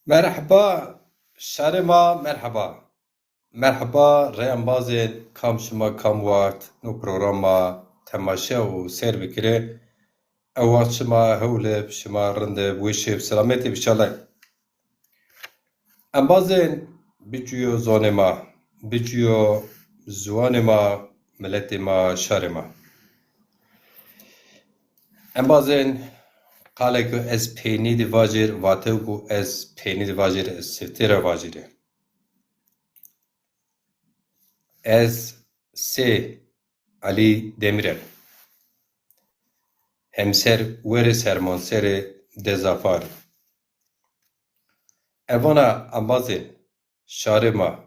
Merhaba, şarima merhaba. Merhaba, reyambazên kam şima kam wagt no programa temaşe û sêr bikire. Ew wagt şima hewleb, şima rindeb, wêşeb, selametê bişalay. Em bazên bicûyo zonê ma, bicûyo ziwanê ma, miletê ma, şarê ma. Em bazên qale ku ez pênî divajêr, vate ku ez pênî divajêr, ez sêvtêra vajîrê. Ez sê Ali Demirel, hemser werê sermanserê Dezafar. Evana ambazên şarê ma,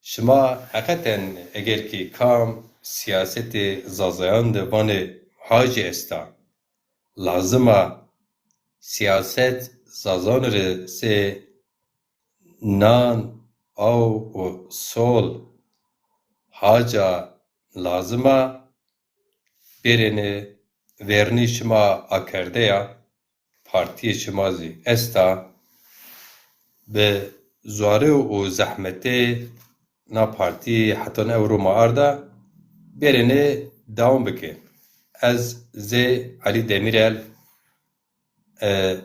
şima heqeten egerkî kam siyasetê zazayan di vanê hacî esta, lazim a siyaset zazanirê sê nan, aw û sol haca lazim a berêne vernî şima akerdeya partiyê şima zî esta bi zarê û zehmetê na partiyê hetan Ewroma arda berêne dewam bike. Ez zê Ali Demirel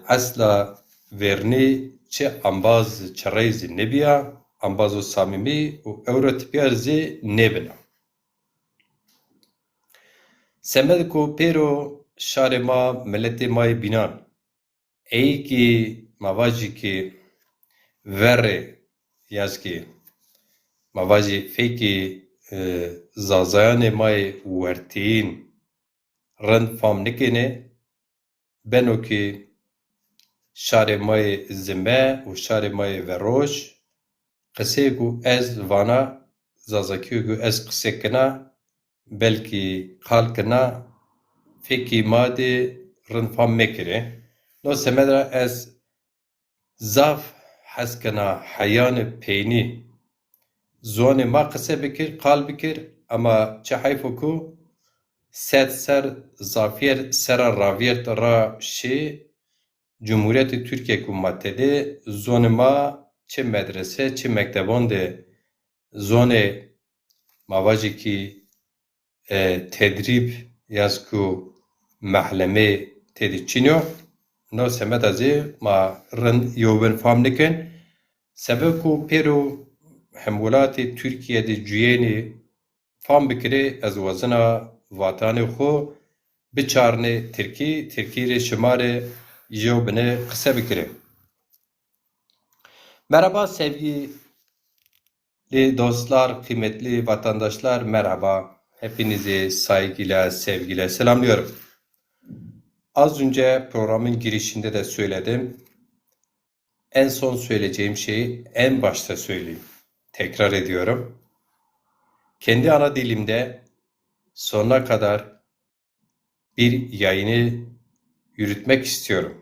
esla vernî çi ambaz çirey zî nebiya, ambaz û samîmî û ewrotipiyar zê nebina. Semed ku pêro şarê ma miletê mayê bînan, eyîkî mavajîkî verê yazkî mavajî fêkî zazayanê mayê wertîyîn rind fam nikêne, benokî şarê mayê zime û şarê mayê veroj, qiseyê ku ez vana zazakî ku ez qise kina, belkî qal kina, fêkî madê rind fam mekire. No semed ra ez zaf hez kina heyanê pênî zonê ma qise bikir, qal bikir, ama çi heyf ku sed ser zafiyê sera raviyê ra şê Cumhuriyetê Türkiye ku ma tedê zonê ma çi medrese, çi mekteban de zonê mavajîkî tedrîb yaz ku mehlemê têdî çînyo, no semed a zê ma rind yewbin fam nikin. Sebeb ku pêro hemwelatê Tirkiyeyê ciyênê fam bikire, ez wezina vatanê xwe biçarine Tirkî, Tirkî rê şimarê jew bine qise bikire. Merhaba sevgili dostlar, kıymetli vatandaşlar, merhaba. Hepinizi saygıyla, sevgiyle selamlıyorum. Az önce programın girişinde de söyledim. En son söyleyeceğim şeyi en başta söyleyeyim. Tekrar ediyorum. Kendi ana dilimde sonuna kadar bir yayını yürütmek istiyorum.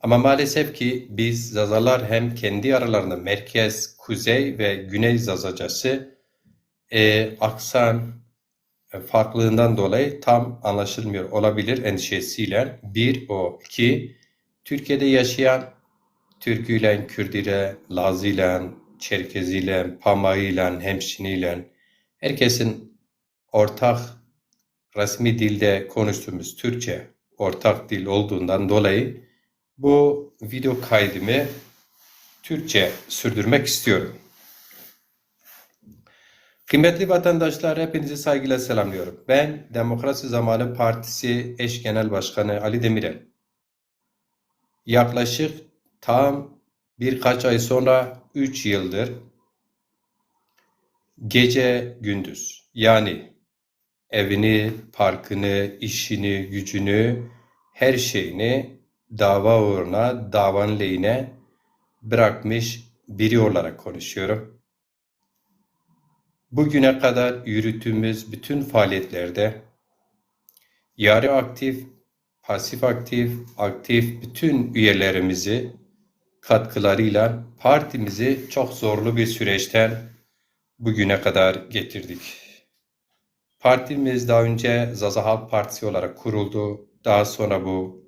Ama maalesef ki biz Zazalar hem kendi aralarında merkez, kuzey ve güney Zazacası aksan farklılığından dolayı tam anlaşılmıyor olabilir endişesiyle. Bir o. İki, Türkiye'de yaşayan Türküyle, Kürdüyle, Lazıyla, Çerkeziyle, Pamayıyla, Hemşiniyle herkesin ortak resmi dilde konuştuğumuz Türkçe ortak dil olduğundan dolayı bu video kaydımı Türkçe sürdürmek istiyorum. Kıymetli vatandaşlar, hepinizi saygıyla selamlıyorum. Ben Demokrasi Zamanı Partisi Eş Genel Başkanı Ali Demirel. Yaklaşık tam birkaç ay sonra 3 yıldır gece gündüz, yani evini, parkını, işini, gücünü, her şeyini dava uğruna, davanın lehine bırakmış biri olarak konuşuyorum. Bugüne kadar yürüttüğümüz bütün faaliyetlerde yarı aktif, pasif aktif, aktif bütün üyelerimizi katkılarıyla partimizi çok zorlu bir süreçten bugüne kadar getirdik. Partimiz daha önce Zaza Halk Partisi olarak kuruldu. Daha sonra bu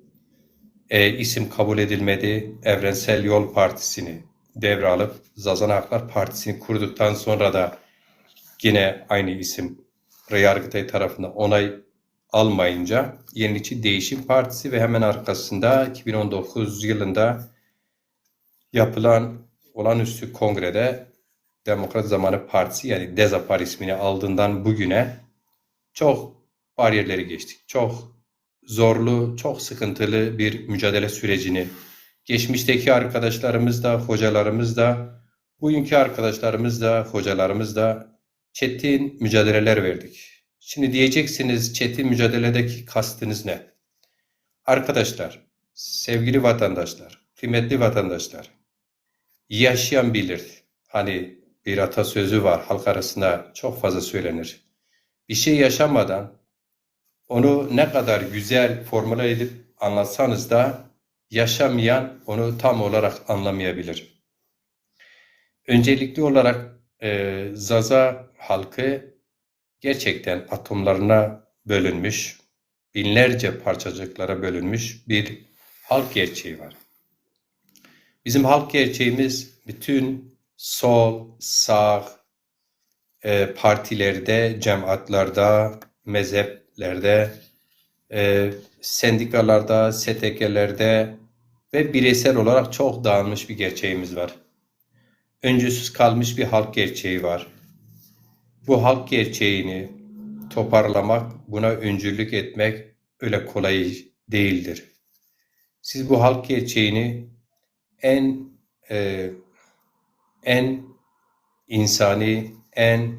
isim kabul edilmedi. Evrensel Yol Partisi'ni devralıp Zazan Haklar Partisi'ni kurduktan sonra da yine aynı isim Yargıtay tarafından onay almayınca Yenilikçi Değişim Partisi ve hemen arkasında 2019 yılında yapılan olağanüstü kongrede Demokrat Zamanı Partisi yani DEZAPAR ismini aldığından bugüne çok bariyerleri geçtik. Çok zorlu, çok sıkıntılı bir mücadele sürecini geçmişteki arkadaşlarımız da, hocalarımız da, bugünkü arkadaşlarımız da, hocalarımız da çetin mücadeleler verdik. Şimdi diyeceksiniz çetin mücadeledeki kastınız ne? Arkadaşlar, sevgili vatandaşlar, kıymetli vatandaşlar, yaşayan bilir. Hani bir atasözü var, halk arasında çok fazla söylenir. Bir şey yaşamadan onu ne kadar güzel formüle edip anlatsanız da yaşamayan onu tam olarak anlamayabilir. Öncelikli olarak Zaza halkı gerçekten atomlarına bölünmüş, binlerce parçacıklara bölünmüş bir halk gerçeği var. Bizim halk gerçeğimiz bütün sol, sağ partilerde, cemaatlarda, mezheplerde, sendikalarda, STK'lerde ve bireysel olarak çok dağılmış bir gerçeğimiz var. Öncüsüz kalmış bir halk gerçeği var. Bu halk gerçeğini toparlamak, buna öncülük etmek öyle kolay değildir. Siz bu halk gerçeğini en insani, en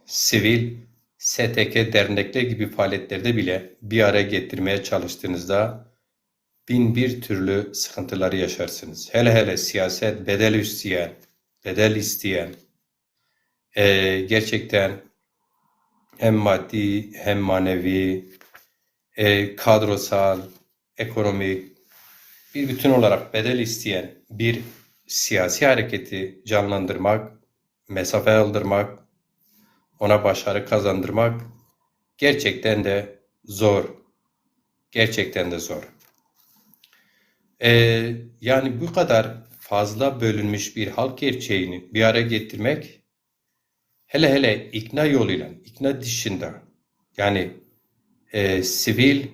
sivil STK dernekler gibi faaliyetlerde bile bir araya getirmeye çalıştığınızda bin bir türlü sıkıntıları yaşarsınız. Hele hele siyaset bedel isteyen, gerçekten hem maddi hem manevi, kadrosal, ekonomik bir bütün olarak bedel isteyen bir siyasi hareketi canlandırmak, mesafe aldırmak, ona başarı kazandırmak gerçekten de zor. Gerçekten de zor. Yani bu kadar fazla bölünmüş bir halk gerçeğini bir araya getirmek hele hele ikna yoluyla, ikna dışında yani sivil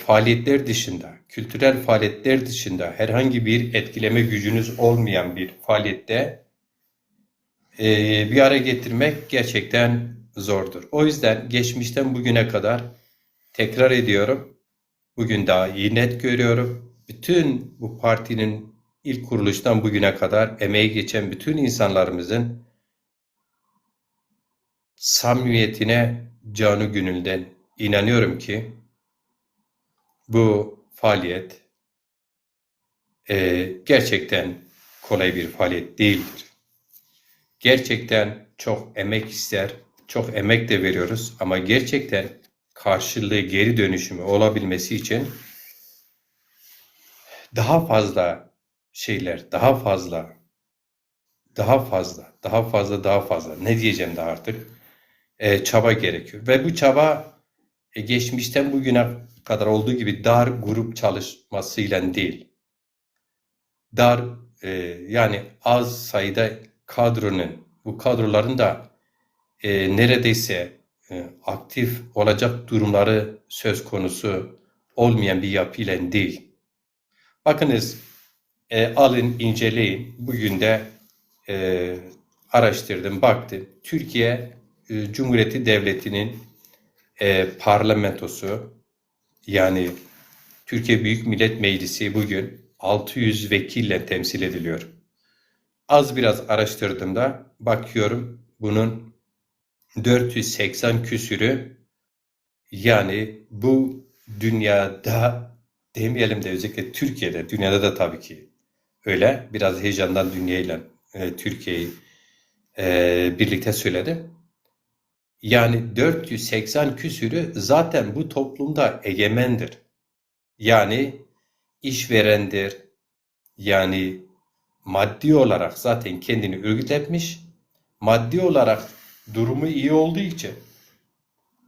faaliyetler dışında, kültürel faaliyetler dışında herhangi bir etkileme gücünüz olmayan bir faaliyette bir araya getirmek gerçekten zordur. O yüzden geçmişten bugüne kadar tekrar ediyorum, bugün daha iyi net görüyorum. Bütün bu partinin ilk kuruluştan bugüne kadar emeği geçen bütün insanlarımızın samimiyetine canı gönülden inanıyorum ki bu faaliyet gerçekten kolay bir faaliyet değildir. Gerçekten çok emek ister, çok emek de veriyoruz ama gerçekten karşılığı geri dönüşümü olabilmesi için daha fazla şeyler, daha fazla ne diyeceğim daha artık çaba gerekiyor. Ve bu çaba geçmişten bugüne kadar olduğu gibi dar grup çalışmasıyla değil, yani az sayıda bu kadroların da neredeyse aktif olacak durumları söz konusu olmayan bir yapıyla değil. Bakınız, alın, inceleyin. Bugün de araştırdım, baktım. Türkiye Cumhuriyeti Devleti'nin parlamentosu, yani Türkiye Büyük Millet Meclisi bugün 600 vekille temsil ediliyor. Az biraz araştırdığımda bakıyorum bunun 480 küsürü, yani bu dünyada demeyelim de özellikle Türkiye'de, dünyada da tabii ki öyle. Biraz heyecandan dünyayla Türkiye'yi birlikte söyledim. Yani 480 küsürü zaten bu toplumda egemendir. Yani işverendir. Yani maddi olarak zaten kendini örgütletmiş. Maddi olarak durumu iyi olduğu için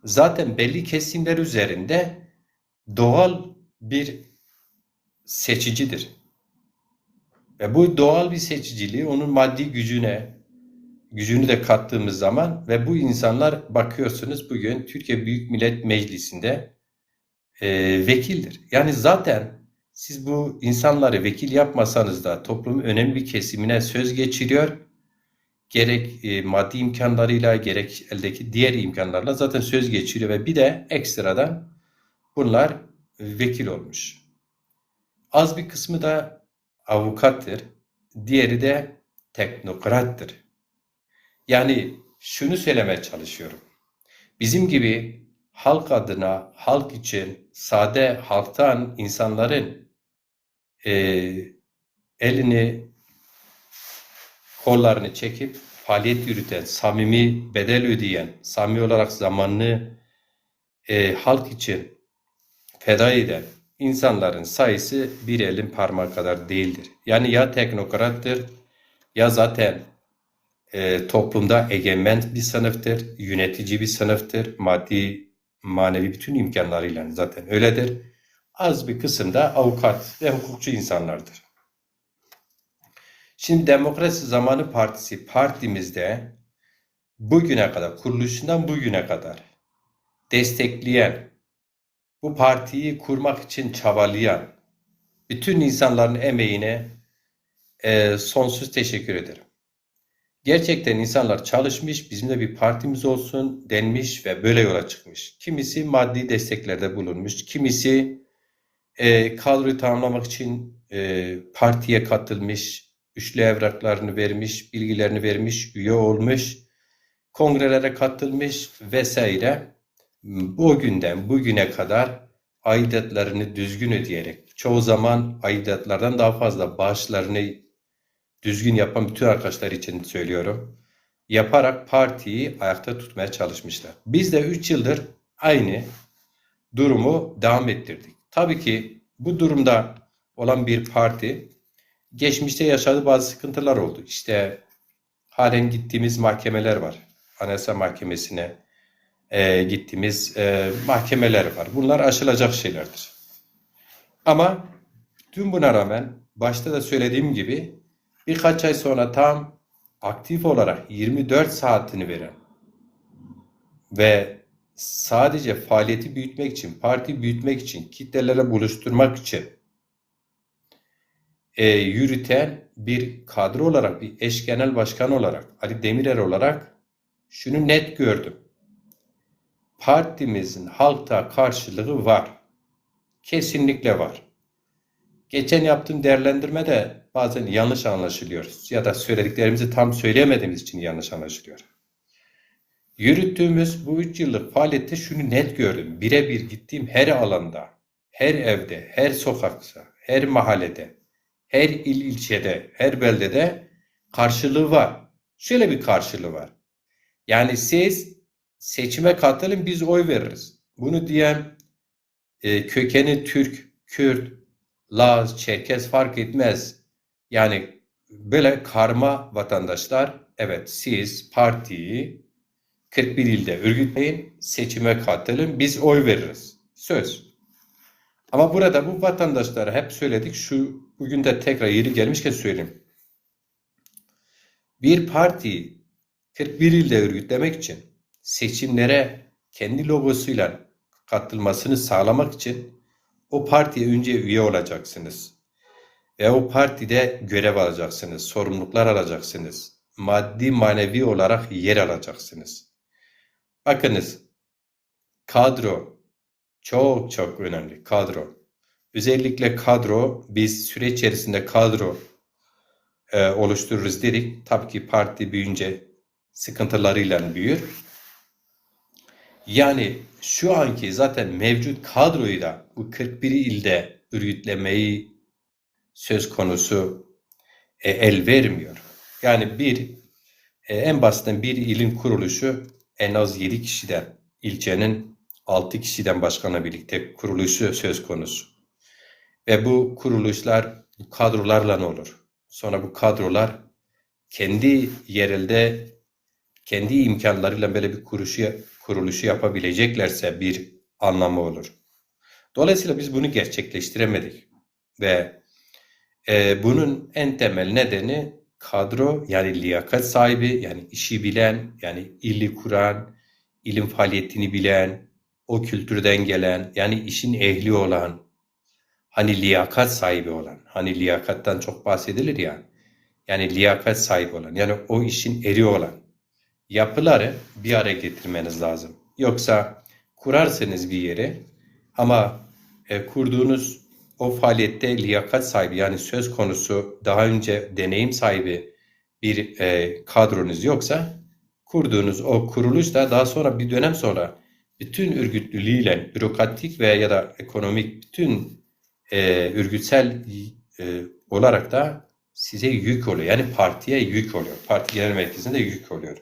zaten belli kesimler üzerinde doğal bir seçicidir. Ve bu doğal bir seçiciliği onun maddi gücünü de kattığımız zaman ve bu insanlar bakıyorsunuz bugün Türkiye Büyük Millet Meclisi'nde vekildir. Yani zaten siz bu insanları vekil yapmasanız da toplumun önemli bir kesimine söz geçiriyor. Gerek maddi imkanlarıyla gerek eldeki diğer imkanlarla zaten söz geçiriyor ve bir de ekstradan bunlar vekil olmuş. Az bir kısmı da avukattır. Diğeri de teknokrattır. Yani şunu söylemeye çalışıyorum. Bizim gibi halk adına, halk için, sade halktan insanların elini, kollarını çekip faaliyet yürüten, samimi bedel ödeyen, samimi olarak zamanını halk için feda eden insanların sayısı bir elin parmağı kadar değildir. Yani ya teknokrattır ya zaten toplumda egemen bir sınıftır, yönetici bir sınıftır, maddi, manevi bütün imkanlarıyla zaten öyledir. Az bir kısım da avukat ve hukukçu insanlardır. Şimdi Demokrasi Zamanı Partisi partimizde bugüne kadar, kuruluşundan bugüne kadar destekleyen, bu partiyi kurmak için çabalayan bütün insanların emeğine sonsuz teşekkür ederim. Gerçekten insanlar çalışmış, bizim de bir partimiz olsun denmiş ve böyle yola çıkmış. Kimisi maddi desteklerde bulunmuş, kimisi kadroyu tamamlamak için partiye katılmış, üçlü evraklarını vermiş, bilgilerini vermiş, üye olmuş, kongrelere katılmış vesaire. O günden bugüne kadar aidatlarını düzgün ödeyerek, çoğu zaman aidatlardan daha fazla bağışlarını düzgün yapan bütün arkadaşlar için söylüyorum. Yaparak partiyi ayakta tutmaya çalışmışlar. Biz de 3 yıldır aynı durumu devam ettirdik. Tabii ki bu durumda olan bir parti geçmişte yaşadığı bazı sıkıntılar oldu. İşte halen gittiğimiz mahkemeler var. Anayasa Mahkemesi'ne gittiğimiz mahkemeler var. Bunlar aşılacak şeylerdir. Ama tüm buna rağmen başta da söylediğim gibi birkaç ay sonra tam aktif olarak 24 saatini veren ve sadece faaliyeti büyütmek için, parti büyütmek için, kitlelere buluşturmak için yürüten bir kadro olarak, bir eş genel başkan olarak, Ali Demirel olarak şunu net gördüm. Partimizin halkta karşılığı var. Kesinlikle var. Geçen yaptığım değerlendirmede bazen yanlış anlaşılıyoruz ya da söylediklerimizi tam söyleyemediğimiz için yanlış anlaşılıyor. Yürüttüğümüz bu 3 yıllık faaliyette şunu net gördüm. Birebir gittiğim her alanda, her evde, her sokakta, her mahallede, her ilçede, her beldede karşılığı var. Şöyle bir karşılığı var. Yani siz seçime katılın biz oy veririz. Bunu diyen kökeni Türk, Kürt, Laz, Çerkez fark etmez. Yani böyle karma vatandaşlar, evet siz partiyi 41 ilde örgütleyin, seçime katılın, biz oy veririz. Söz. Ama burada bu vatandaşlara hep söyledik, bugün de tekrar yeri gelmişken söyleyeyim. Bir partiyi 41 ilde örgütlemek için seçimlere kendi logosuyla katılmasını sağlamak için o partiye önce üye olacaksınız. Ve o partide görev alacaksınız, sorumluluklar alacaksınız. Maddi manevi olarak yer alacaksınız. Bakınız, kadro çok çok önemli, kadro. Özellikle kadro, biz süreç içerisinde kadro oluştururuz dedik. Tabii ki parti büyüyünce sıkıntılarıyla büyür. Yani şu anki zaten mevcut kadroyu da bu 41 ilde örgütlemeyi söz konusu el vermiyor. Yani en basitinden bir ilin kuruluşu en az 7 kişiden, ilçenin 6 kişiden başkanla birlikte kuruluşu söz konusu. Ve bu kuruluşlar bu kadrolarla ne olur? Sonra bu kadrolar kendi yerelde, kendi imkanlarıyla böyle bir kuruluşu yapabileceklerse bir anlamı olur. Dolayısıyla biz bunu gerçekleştiremedik ve bunun en temel nedeni kadro, yani liyakat sahibi, yani işi bilen, yani ili kuran, ilim faaliyetini bilen, o kültürden gelen, yani işin ehli olan, hani liyakat sahibi olan, hani liyakattan çok bahsedilir ya, yani liyakat sahibi olan, yani o işin eri olan yapıları bir araya getirmeniz lazım. Yoksa kurarsınız bir yere ama kurduğunuz o faaliyette liyakat sahibi, yani söz konusu daha önce deneyim sahibi bir kadronuz yoksa, kurduğunuz o kuruluş da daha sonra, bir dönem sonra bütün örgütlülüğüyle, bürokratik veya ya da ekonomik bütün örgütsel olarak da size yük oluyor. Yani partiye yük oluyor. Parti genel merkezinde yük oluyor.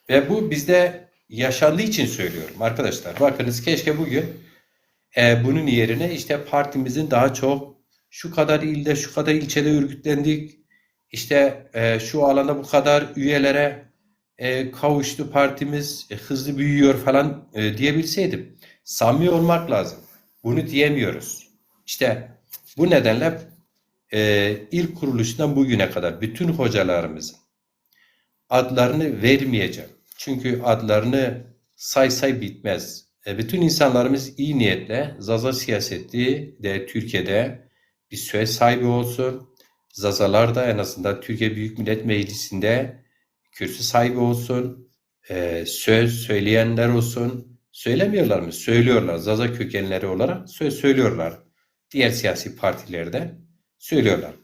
Ve bu bizde yaşandığı için söylüyorum arkadaşlar. Bakınız, keşke bugün bunun yerine işte partimizin daha çok şu kadar ilde, şu kadar ilçede örgütlendik, işte şu alanda bu kadar üyelere kavuştu partimiz, hızlı büyüyor falan diyebilseydim. Samimi olmak lazım. Bunu diyemiyoruz. İşte bu nedenle ilk kuruluştan bugüne kadar bütün hocalarımızın adlarını vermeyeceğim. Çünkü adlarını say bitmez. Bütün insanlarımız iyi niyetle Zaza siyaseti de Türkiye'de bir söz sahibi olsun. Zazalar da en azından Türkiye Büyük Millet Meclisi'nde kürsü sahibi olsun. Söz söyleyenler olsun. Söylemiyorlar mı? Söylüyorlar. Zaza kökenleri olarak söz söylüyorlar. Diğer siyasi partilerde söylüyorlar.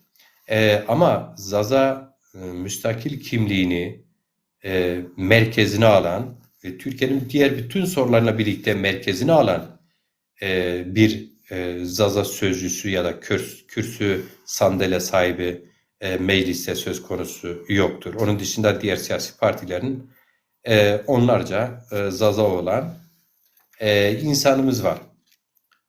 Ama Zaza müstakil kimliğini merkezine alan ve Türkiye'nin diğer bütün sorularla birlikte merkezine alan bir Zaza sözcüsü ya da kürsü sandalye sahibi mecliste söz konusu yoktur. Onun dışında diğer siyasi partilerin onlarca Zaza olan insanımız var.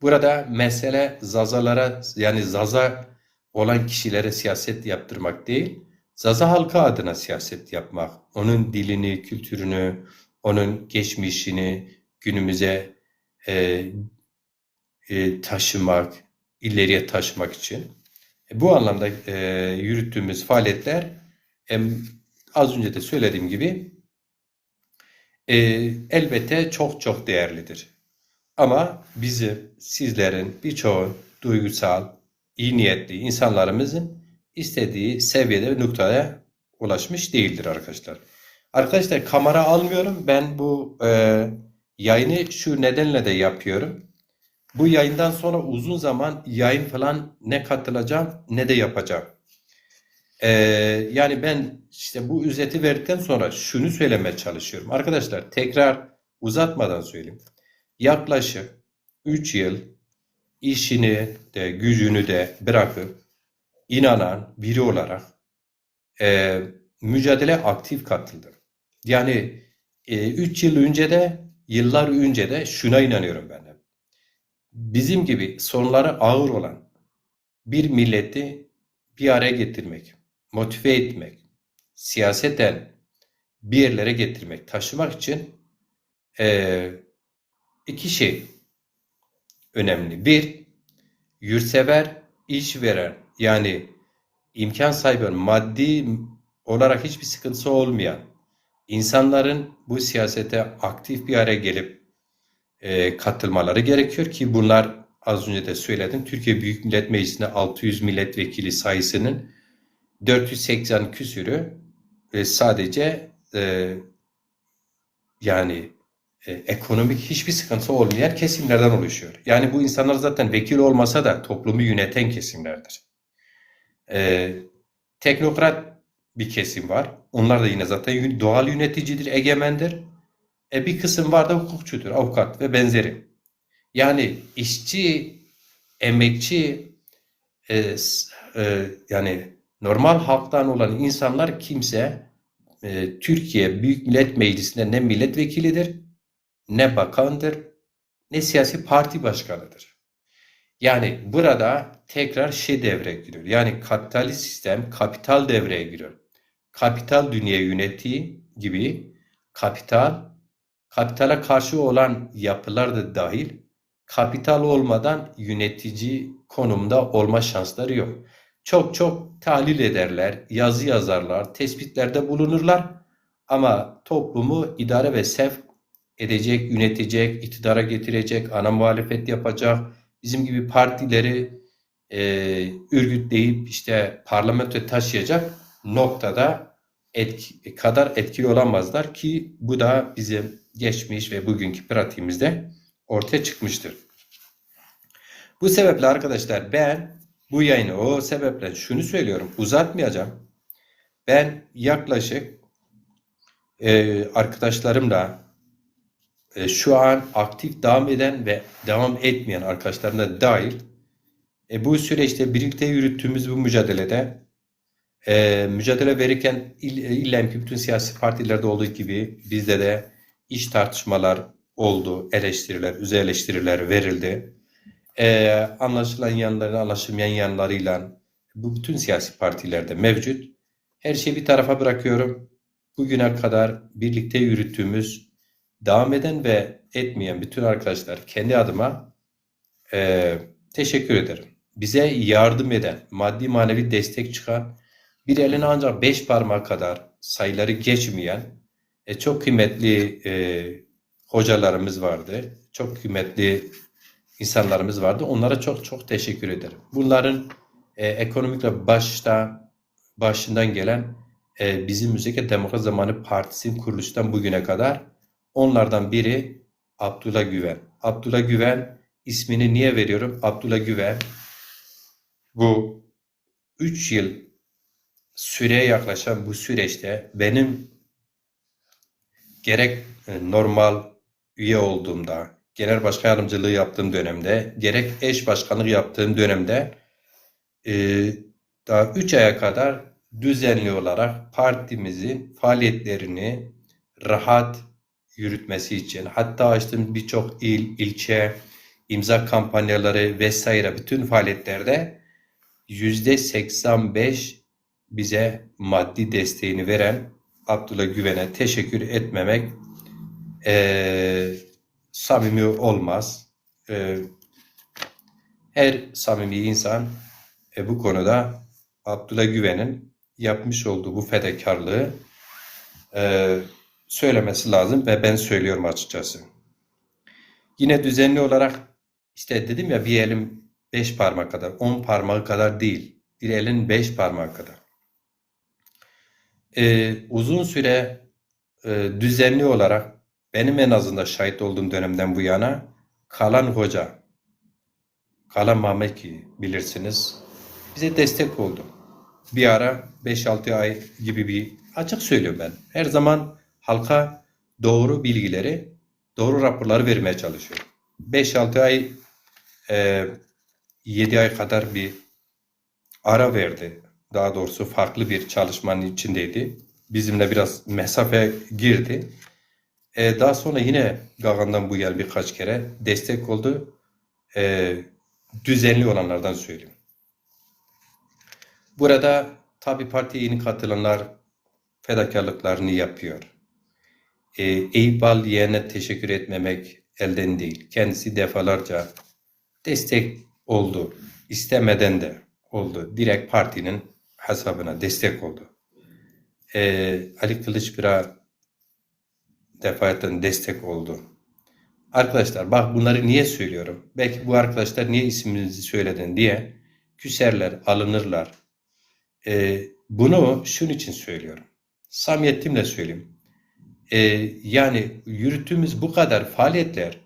Burada mesele Zazalara, yani Zaza olan kişilere siyaset yaptırmak değil, Zaza halkı adına siyaset yapmak, onun dilini, kültürünü, onun geçmişini günümüze taşımak, ileriye taşımak için. Bu anlamda yürüttüğümüz faaliyetler az önce de söylediğim gibi elbette çok değerlidir. Ama bizim, sizlerin, birçoğu duygusal, iyi niyetli insanlarımızın istediği seviyede ve noktaya ulaşmış değildir arkadaşlar. Arkadaşlar, kamera almıyorum. Ben bu yayını şu nedenle de yapıyorum. Bu yayından sonra uzun zaman yayın falan ne katılacağım ne de yapacağım. Yani ben işte bu özeti verdikten sonra şunu söylemeye çalışıyorum. Arkadaşlar, tekrar uzatmadan söyleyeyim. Yaklaşık 3 yıl işini de gücünü de bırakıp inanan biri olarak mücadele aktif katıldım. Yani 3 yıl önce de, yıllar önce de şuna inanıyorum ben de. Bizim gibi sorunları ağır olan bir milleti bir araya getirmek, motive etmek, siyaseten bir yerlere getirmek, taşımak için iki şey önemli. Bir, yurtsever, işveren, yani imkan sahibi, maddi olarak hiçbir sıkıntısı olmayan insanların bu siyasete aktif bir araya gelip katılmaları gerekiyor ki bunlar, az önce de söyledim, Türkiye Büyük Millet Meclisi'nde 600 milletvekili sayısının 480 küsürü sadece yani ekonomik hiçbir sıkıntısı olmayan kesimlerden oluşuyor. Yani bu insanlar zaten vekil olmasa da toplumu yöneten kesimlerdir. Teknokrat bir kesim var. Onlar da yine zaten doğal yöneticidir, egemendir. Bir kısım var da hukukçudur, avukat ve benzeri. Yani işçi, emekçi, yani normal halktan olan insanlar kimse Türkiye Büyük Millet Meclisi'nde ne milletvekilidir, ne bakandır, ne siyasi parti başkanıdır. Yani burada tekrar devreye giriyor. Yani kapitalist sistem, kapital devreye giriyor. Kapital dünya yönettiği gibi kapitala karşı olan yapılar da dahil kapital olmadan yönetici konumda olma şansları yok. Çok çok tahlil ederler, yazı yazarlar, tespitlerde bulunurlar ama toplumu idare ve sevk edecek, yönetecek, iktidara getirecek, ana muhalefet yapacak, bizim gibi partileri örgütleyip işte parlamentoya taşıyacak noktada kadar etkili olamazlar ki bu da bizim geçmiş ve bugünkü pratiğimizde ortaya çıkmıştır. Bu sebeple arkadaşlar ben bu yayını o sebeple şunu söylüyorum, uzatmayacağım. Ben yaklaşık arkadaşlarımla şu an aktif devam eden ve devam etmeyen arkadaşlarımla dahil bu süreçte birlikte yürüttüğümüz bu mücadelede mücadele verirken illa ki bütün siyasi partilerde olduğu gibi bizde de iş tartışmalar oldu, eleştiriler, özel eleştiriler verildi. Anlaşılan yanları, anlaşılmayan yanlarıyla bu bütün siyasi partilerde mevcut. Her şeyi bir tarafa bırakıyorum. Bugüne kadar birlikte yürüttüğümüz, devam eden ve etmeyen bütün arkadaşlar kendi adıma teşekkür ederim. Bize yardım eden, maddi manevi destek çıkan, bir eline ancak 5 parmağı kadar sayıları geçmeyen çok kıymetli hocalarımız vardı. Çok kıymetli insanlarımız vardı. Onlara çok çok teşekkür ederim. Bunların ekonomikle başından gelen bizim Müzeke Demokrat Zamanı Partisi'nin kuruluştan bugüne kadar onlardan biri Abdullah Güven. Abdullah Güven ismini niye veriyorum? Abdullah Güven bu 3 yıl süreye yaklaşan bu süreçte benim gerek normal üye olduğumda, genel başkan yardımcılığı yaptığım dönemde, gerek eş başkanlık yaptığım dönemde daha 3 aya kadar düzenli olarak partimizin faaliyetlerini rahat yürütmesi için, hatta açtığım birçok ilçe, imza kampanyaları vesaire bütün faaliyetlerde %85 bize maddi desteğini veren Abdullah Güven'e teşekkür etmemek samimi olmaz. Her samimi insan bu konuda Abdullah Güven'in yapmış olduğu bu fedakarlığı söylemesi lazım ve ben söylüyorum açıkçası. Yine düzenli olarak işte dedim ya bir elim 5 parmak kadar, 10 parmağı kadar değil. Bir elin 5 parmağı kadar. Uzun süre düzenli olarak benim en azından şahit olduğum dönemden bu yana Kalan Hoca, Kalan Mameki bilirsiniz, bize destek oldu. Bir ara 5-6 ay gibi bir açık söylüyorum ben. Her zaman halka doğru bilgileri, doğru raporları vermeye çalışıyorum. 5-6 ay 7 ay kadar bir ara verdi. Daha doğrusu farklı bir çalışmanın içindeydi. Bizimle biraz mesafe girdi. Daha sonra yine Gagan'dan bu yıl birkaç kere destek oldu. Düzenli olanlardan söyleyeyim. Burada tabii partiye yeni katılanlar fedakarlıklarını yapıyor. Eyüp Bal yeğenine teşekkür etmemek elden değil. Kendisi defalarca destek oldu. İstemeden de oldu. Direkt partinin hesabına destek oldu. Ali Kılıçbira defaten destek oldu. Arkadaşlar bak bunları niye söylüyorum? Belki bu arkadaşlar niye isminizi söyledin diye küserler, alınırlar. Bunu şunun için söylüyorum. Samimiyetimle söyleyeyim. Yani yürüttüğümüz bu kadar faaliyetler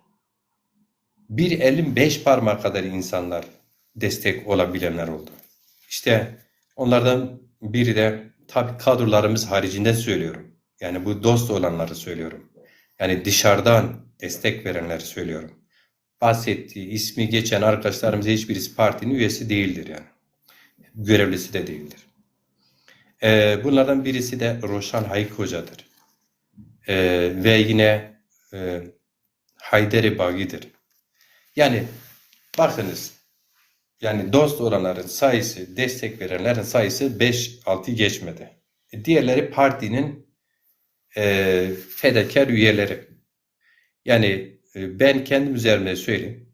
bir elin 5 parmağı kadar insanlar destek olabilenler oldu. İşte onlardan biri de tabii kadrolarımız haricinden söylüyorum. Yani bu dost olanları söylüyorum. Yani dışarıdan destek verenleri söylüyorum. Bahsettiği, ismi geçen arkadaşlarımız hiçbirisi partinin üyesi değildir yani. Görevlisi de değildir. Bunlardan birisi de Roşan Hayk Hoca'dır. Ve yine Hayderi Bagi'dir. Yani bakınız, yani dost olanların sayısı, destek verenlerin sayısı 5-6 geçmedi. Diğerleri partinin fedakar üyeleri. Yani ben kendim üzerine söyleyeyim.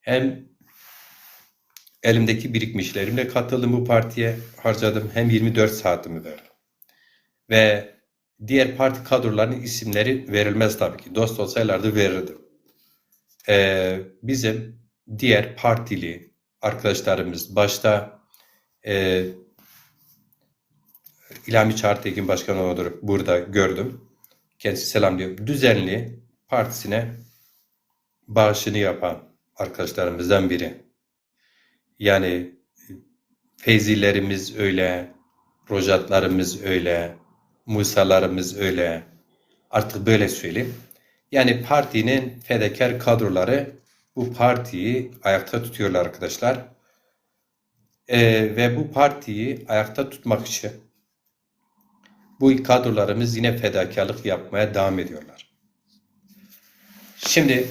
Hem elimdeki birikmişlerimle katıldım bu partiye, harcadım. Hem 24 saatimi verdim. Ve diğer parti kadrolarının isimleri verilmez tabii ki. Dost olsaylardı verirdim. Bizim diğer partili arkadaşlarımız başta İlhami Çağrıtekin Başkan olarak burada gördüm. Kendisi selamlıyor. Düzenli partisine bağışını yapan arkadaşlarımızdan biri. Yani Feyzilerimiz öyle, Rojatlarımız öyle, Musalarımız öyle. Artık böyle söyleyeyim. Yani partinin fedakar kadroları bu partiyi ayakta tutuyorlar arkadaşlar. Ve bu partiyi ayakta tutmak için bu kadrolarımız yine fedakarlık yapmaya devam ediyorlar. Şimdi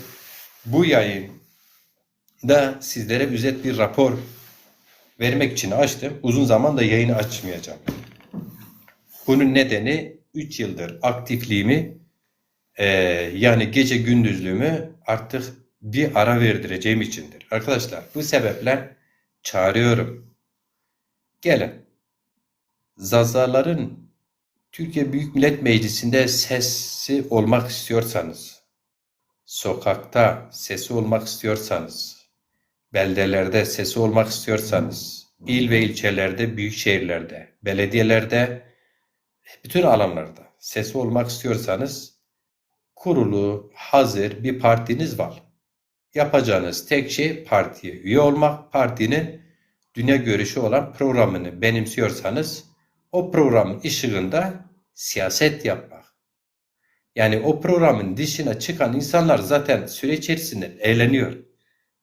bu yayında sizlere özet bir rapor vermek için açtım. Uzun zaman da yayını açmayacağım. Bunun nedeni 3 yıldır aktifliğimi yani gece gündüzlüğümü artık bir ara verdireceğim içindir. Arkadaşlar bu sebeple çağırıyorum. Gelin. Zazaların Türkiye Büyük Millet Meclisi'nde sesi olmak istiyorsanız, sokakta sesi olmak istiyorsanız, beldelerde sesi olmak istiyorsanız, il ve ilçelerde, büyük şehirlerde, belediyelerde, bütün alanlarda sesi olmak istiyorsanız kurulu, hazır bir partiniz var. Yapacağınız tek şey partiye üye olmak, partinin dünya görüşü olan programını benimsiyorsanız o programın ışığında siyaset yapmak. Yani o programın dışına çıkan insanlar zaten süre içerisinde eğleniyor.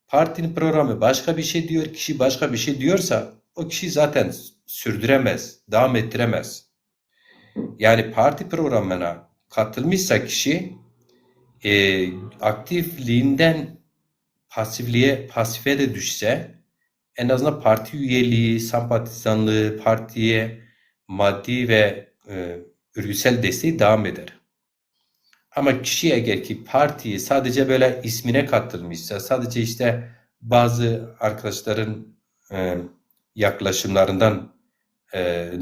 Partinin programı başka bir şey diyor, kişi başka bir şey diyorsa o kişi zaten sürdüremez, devam ettiremez. Yani parti programına katılmışsa kişi aktifliğinden pasife de düşse en azından parti üyeliği, sempatizanlığı, partiye maddi ve örgütsel desteği devam eder. Ama kişi eğer ki partiyi sadece böyle ismine katılmışsa, sadece işte bazı arkadaşların yaklaşımlarından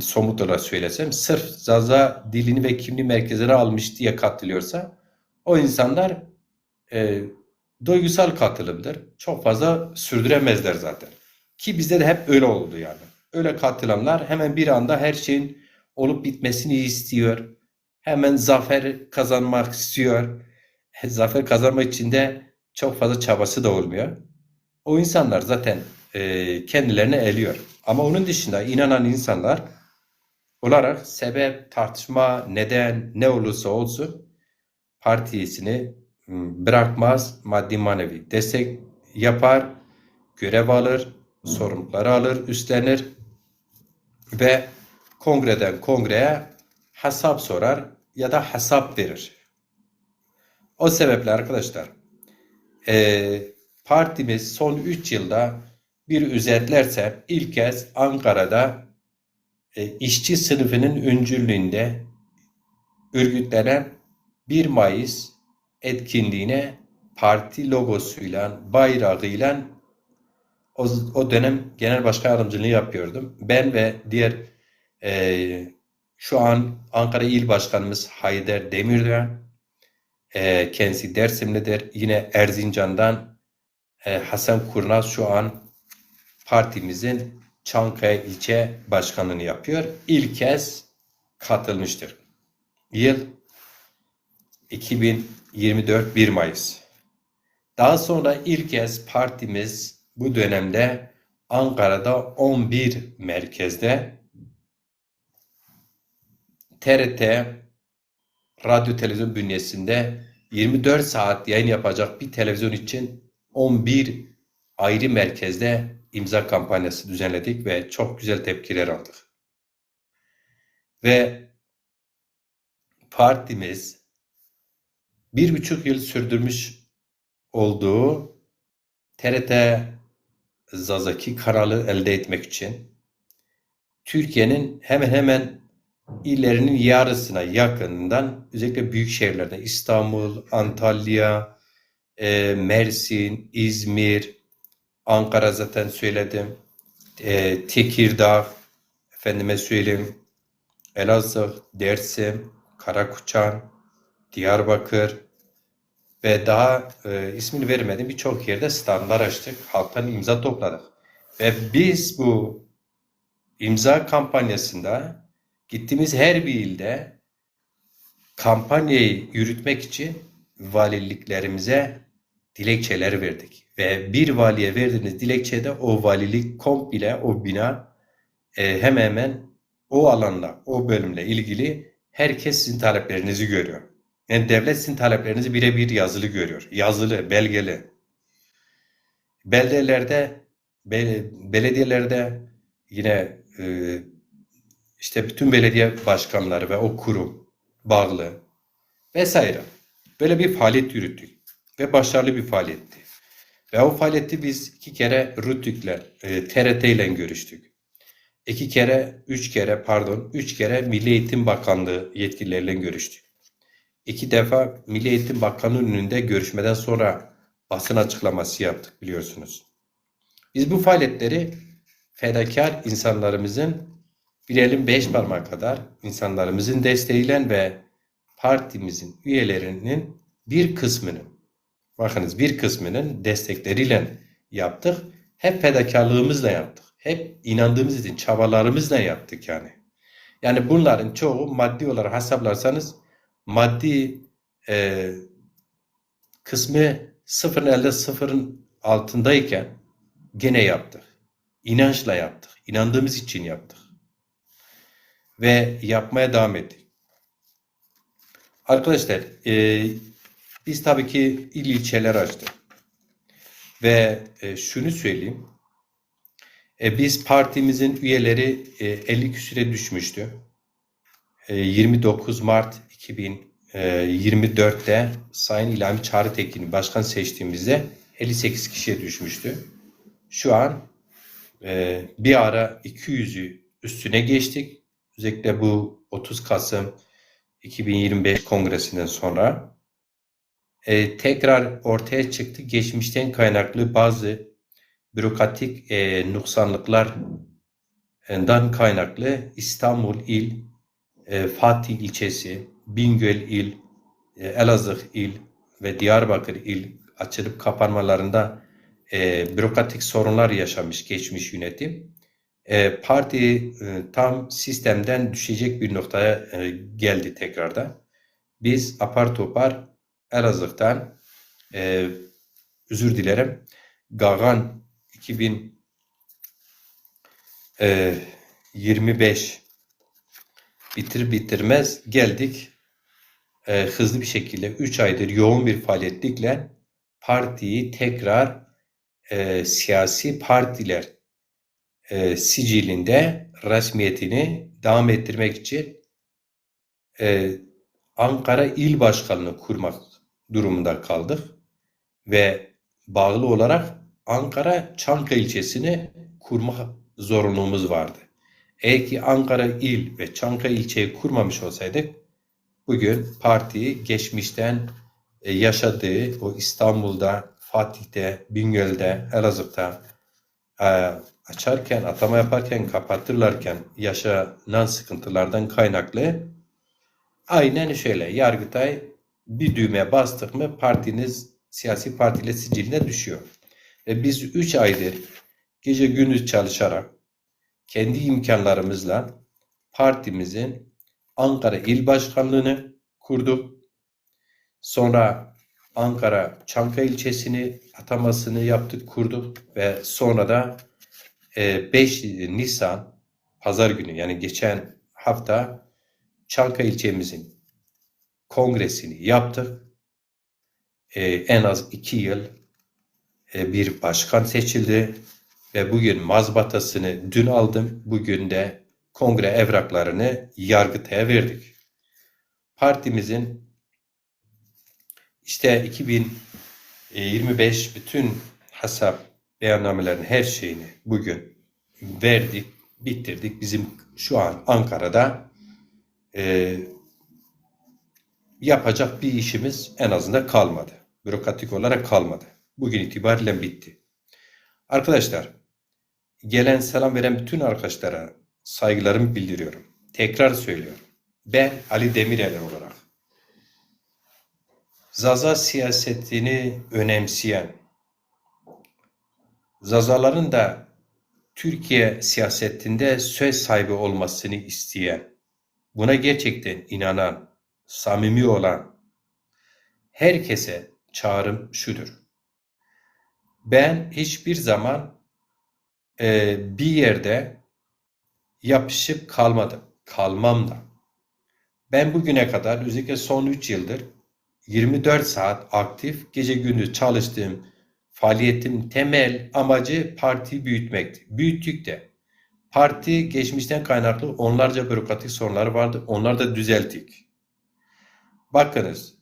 somut olarak söylesem, sırf Zaza dilini ve kimliği merkezine almış diye katılıyorsa, o insanlar duygusal katılımdır. Çok fazla sürdüremezler zaten. Ki bizde de hep öyle oldu yani. Öyle katılanlar hemen bir anda her şeyin olup bitmesini istiyor. Hemen zafer kazanmak istiyor. Zafer kazanmak için de çok fazla çabası da olmuyor. O insanlar zaten kendilerini eliyor. Ama onun dışında inanan insanlar olarak sebep, tartışma, neden ne olursa olsun partisini bırakmaz, maddi manevi destek yapar, görev alır, sorumlulukları alır, üstlenir ve kongreden kongreye hesap sorar ya da hesap verir. O sebeple arkadaşlar partimiz son 3 yılda bir özetlerse ilk kez Ankara'da işçi sınıfının öncülüğünde örgütlenen 1 Mayıs etkinliğine parti logosuyla, bayrağıyla o dönem genel başkan yardımcılığı yapıyordum. Ben ve diğer şu an Ankara İl Başkanımız Haydar Demirören, kendisi Dersimlidir. Yine Erzincan'dan Hasan Kurnaz şu an partimizin Çankaya ilçe başkanlığını yapıyor. İlk kez katılmıştır. Yıl 2024 1 Mayıs. Daha sonra ilk kez partimiz bu dönemde Ankara'da 11 merkezde TRT radyo televizyon bünyesinde 24 saat yayın yapacak bir televizyon için 11 ayrı merkezde imza kampanyası düzenledik ve çok güzel tepkiler aldık. Ve partimiz 1,5 yıl sürdürmüş olduğu TRT Zazaki kanalı elde etmek için Türkiye'nin hemen hemen illerinin yarısına yakınından özellikle büyük şehirlerden İstanbul, Antalya, Mersin, İzmir, Ankara zaten söyledim. Tekirdağ, efendime söyleyeyim, Elazığ, Dersim, Karakuçan, Diyarbakır ve daha ismini vermediğim birçok yerde standlar açtık. Halktan imza topladık. Ve biz bu imza kampanyasında gittiğimiz her bir ilde kampanyayı yürütmek için valiliklerimize dilekçeler verdik. Ve bir valiye verdiğiniz dilekçede o valilik komple o bina hemen hemen o alanla, o bölümle ilgili herkes sizin taleplerinizi görüyor. Yani devlet sizin taleplerinizi birebir yazılı görüyor. Yazılı, belgeli. Beldelerde, belediyelerde yine işte bütün belediye başkanları ve o kurum bağlı vesaire. Böyle bir faaliyet yürüttük ve başarılı bir faaliyetti. Ve o faaliyeti biz 2 kere RTÜK'le, TRT ile görüştük. 3 kere Milli Eğitim Bakanlığı yetkilileriyle görüştük. 2 defa Milli Eğitim Bakanı'nın önünde görüşmeden sonra basın açıklaması yaptık biliyorsunuz. Biz bu faaliyetleri fedakar insanlarımızın bir elin 5 parmağı kadar insanlarımızın desteğiyle ve partimizin üyelerinin bir kısmının, bakınız bir kısmının destekleriyle yaptık. Hep fedakarlığımızla yaptık. Hep inandığımız için çabalarımızla yaptık yani. Yani bunların çoğu maddi olarak hesaplarsanız maddi kısmı sıfırın elde sıfırın altındayken gene yaptık. İnançla yaptık. İnandığımız için yaptık. Ve yapmaya devam ettik. Arkadaşlar biz tabii ki ilçeler açtık. Ve şunu söyleyeyim. Biz partimizin üyeleri 50 küsüre düşmüştü. 29 Mart 2024'te Sayın İlhami Çağrıtekin'i başkan seçtiğimizde 58 kişiye düşmüştü. Şu an bir ara 200'ü üstüne geçtik. Özellikle bu 30 Kasım 2025 kongresinden sonra tekrar ortaya çıktı. Geçmişten kaynaklı bazı bürokratik noksanlıklardan kaynaklı İstanbul il, Fatih ilçesi, Bingöl il, Elazığ il ve Diyarbakır il açılıp kapanmalarında bürokratik sorunlar yaşamış geçmiş yönetim. Parti tam sistemden düşecek bir noktaya geldi tekrardan. Biz apar topar Elazığ'dan özür dilerim Gagan 2025 bitirmez geldik. Hızlı bir şekilde 3 aydır yoğun bir faaliyetlikle partiyi tekrar siyasi partiler sicilinde resmiyetini devam ettirmek için Ankara İl Başkanlığı kurmak durumunda kaldık ve bağlı olarak Ankara Çankaya ilçesini kurma zorunluluğumuz vardı. Eğer ki Ankara İl ve Çankaya ilçeyi kurmamış olsaydık bugün partiyi geçmişten yaşadığı o İstanbul'da, Fatih'te, Bingöl'de, Elazığ'da açarken, atama yaparken, kapatırlarken yaşanan sıkıntılardan kaynaklı aynen şöyle Yargıtay bir düğmeye bastık mı partiniz siyasi partiyle siciline düşüyor. Ve biz 3 aydır gece gündüz çalışarak kendi imkanlarımızla partimizin Ankara İl Başkanlığı'nı kurduk. Sonra Ankara Çankaya ilçesini atamasını yaptık, kurduk ve sonra da 5 Nisan Pazar günü yani geçen hafta Çankaya ilçemizin kongresini yaptık. En az 2 yıl bir başkan seçildi ve bugün mazbatasını dün aldım. Bugün de kongre evraklarını Yargıtay'a verdik. Partimizin işte 2025 bütün hesap beyannamelerin her şeyini bugün verdik, bitirdik. Bizim şu an Ankara'da yapacak bir işimiz en azından kalmadı. Bürokratik olarak kalmadı. Bugün itibariyle bitti. Arkadaşlar, gelen selam veren bütün arkadaşlara saygılarımı bildiriyorum. Tekrar söylüyorum. Ben Ali Demirel olarak Zaza siyasetini önemseyen, Zazaların da Türkiye siyasetinde söz sahibi olmasını isteyen, buna gerçekten inanan, samimi olan herkese çağrım şudur. Ben hiçbir zaman bir yerde yapışıp kalmadım. Kalmam da. Ben bugüne kadar özellikle son 3 yıldır 24 saat aktif gece gündüz çalıştığım faaliyetin temel amacı partiyi büyütmekti. Büyüttük de. Parti geçmişten kaynaklı onlarca bürokratik sorunları vardı. Onları da düzelttik. Bakınız,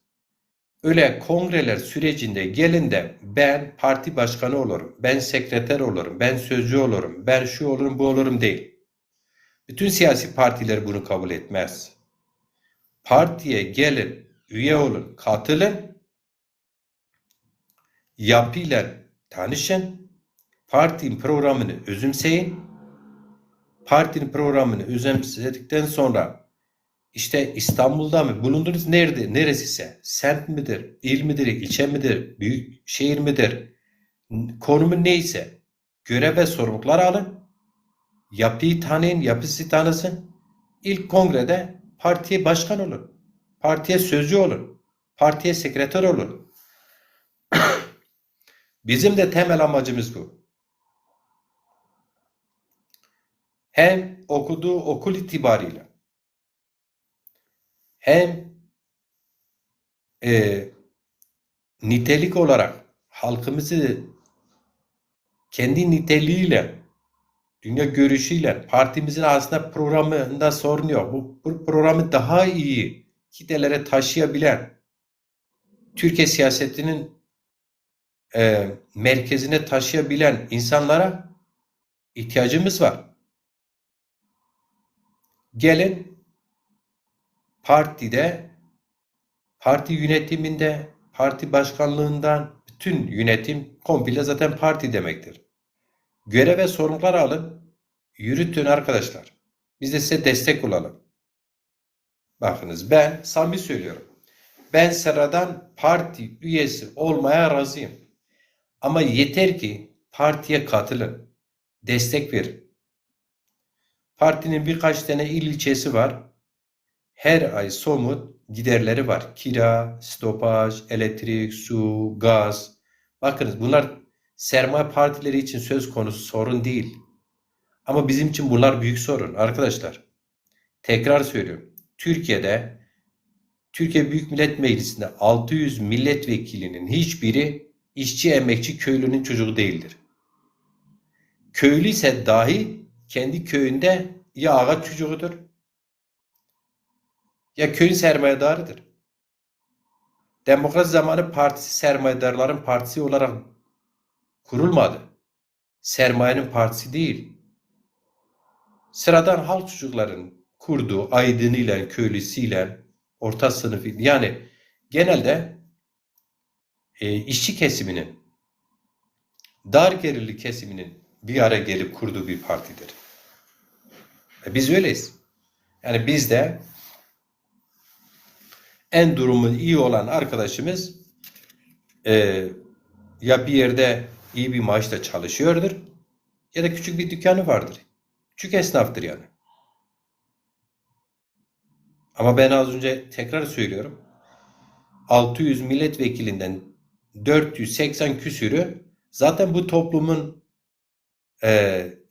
öyle kongreler sürecinde gelin de ben parti başkanı olurum, ben sekreter olurum, ben sözcü olurum, ben şu olurum, bu olurum değil. Bütün siyasi partiler bunu kabul etmez. Partiye gelin, üye olun, katılın, yapıyla tanışın, partinin programını özümseyin, partinin programını özümsedikten sonra İşte İstanbul'da mı? Bulundunuz nerede? Neresiyse. Semt midir? İl midir? İlçe midir? Büyük şehir midir? Konumu neyse. Görev ve sorumluluklar alın. Yapıyı tanıyın. Yapısı tanısın. İlk kongrede partiye başkan olun. Partiye sözcü olun. Partiye sekreter olun. Bizim de temel amacımız bu. Hem okuduğu okul itibariyle hem nitelik olarak halkımızı kendi niteliğiyle, dünya görüşüyle, partimizin aslında programında sorun yok. Bu programı daha iyi kitlelere taşıyabilen, Türkiye siyasetinin merkezine taşıyabilen insanlara ihtiyacımız var. Gelin partide, parti yönetiminde, parti başkanlığından bütün yönetim komple zaten parti demektir. Görev ve sorumlular alın, yürütün arkadaşlar. Biz de size destek olalım. Bakınız ben samimi söylüyorum. Ben sıradan parti üyesi olmaya razıyım. Ama yeter ki partiye katılın. Destek verin. Partinin birkaç tane il ilçesi var. Her ay somut giderleri var. Kira, stopaj, elektrik, su, gaz. Bakınız bunlar sermaye partileri için söz konusu sorun değil. Ama bizim için bunlar büyük sorun arkadaşlar. Tekrar söylüyorum. Türkiye Büyük Millet Meclisi'nde 600 milletvekilinin hiçbiri işçi, emekçi, köylünün çocuğu değildir. Köylü ise dahi kendi köyünde ya ağa çocuğudur ya köyün sermayedarıdır. Demokrasi Zamanı Partisi sermayedarların partisi olarak kurulmadı. Sermayenin partisi değil. Sıradan halk çocukların kurduğu aydınıyla, köylüsüyle, orta sınıfı yani genelde işçi kesiminin, dar gelirli kesiminin bir araya gelip kurduğu bir partidir. Biz öyleyiz. Yani biz de en durumu iyi olan arkadaşımız ya bir yerde iyi bir maaşla çalışıyordur ya da küçük bir dükkanı vardır. Küçük esnaftır yani. Ama ben az önce tekrar söylüyorum. 600 milletvekilinden 480 küsürü zaten bu toplumun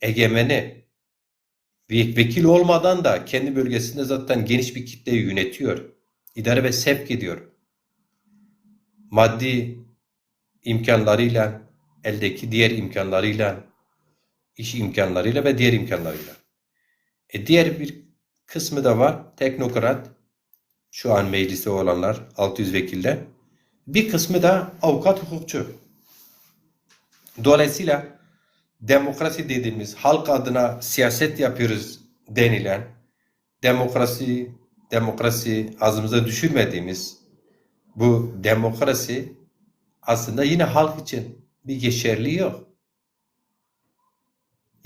egemeni vekil olmadan da kendi bölgesinde zaten geniş bir kitleyi yönetiyor. İdare ve sevk ediyor. Maddi imkanlarıyla, eldeki diğer imkanlarıyla, iş imkanlarıyla ve diğer imkanlarıyla. Diğer bir kısmı da var. Teknokrat, şu an mecliste olanlar 600 vekilden. Bir kısmı da avukat, hukukçu. Dolayısıyla demokrasi dediğimiz halk adına siyaset yapıyoruz denilen demokrasi ağzımıza düşürmediğimiz bu demokrasi aslında yine halk için bir geçerliği yok.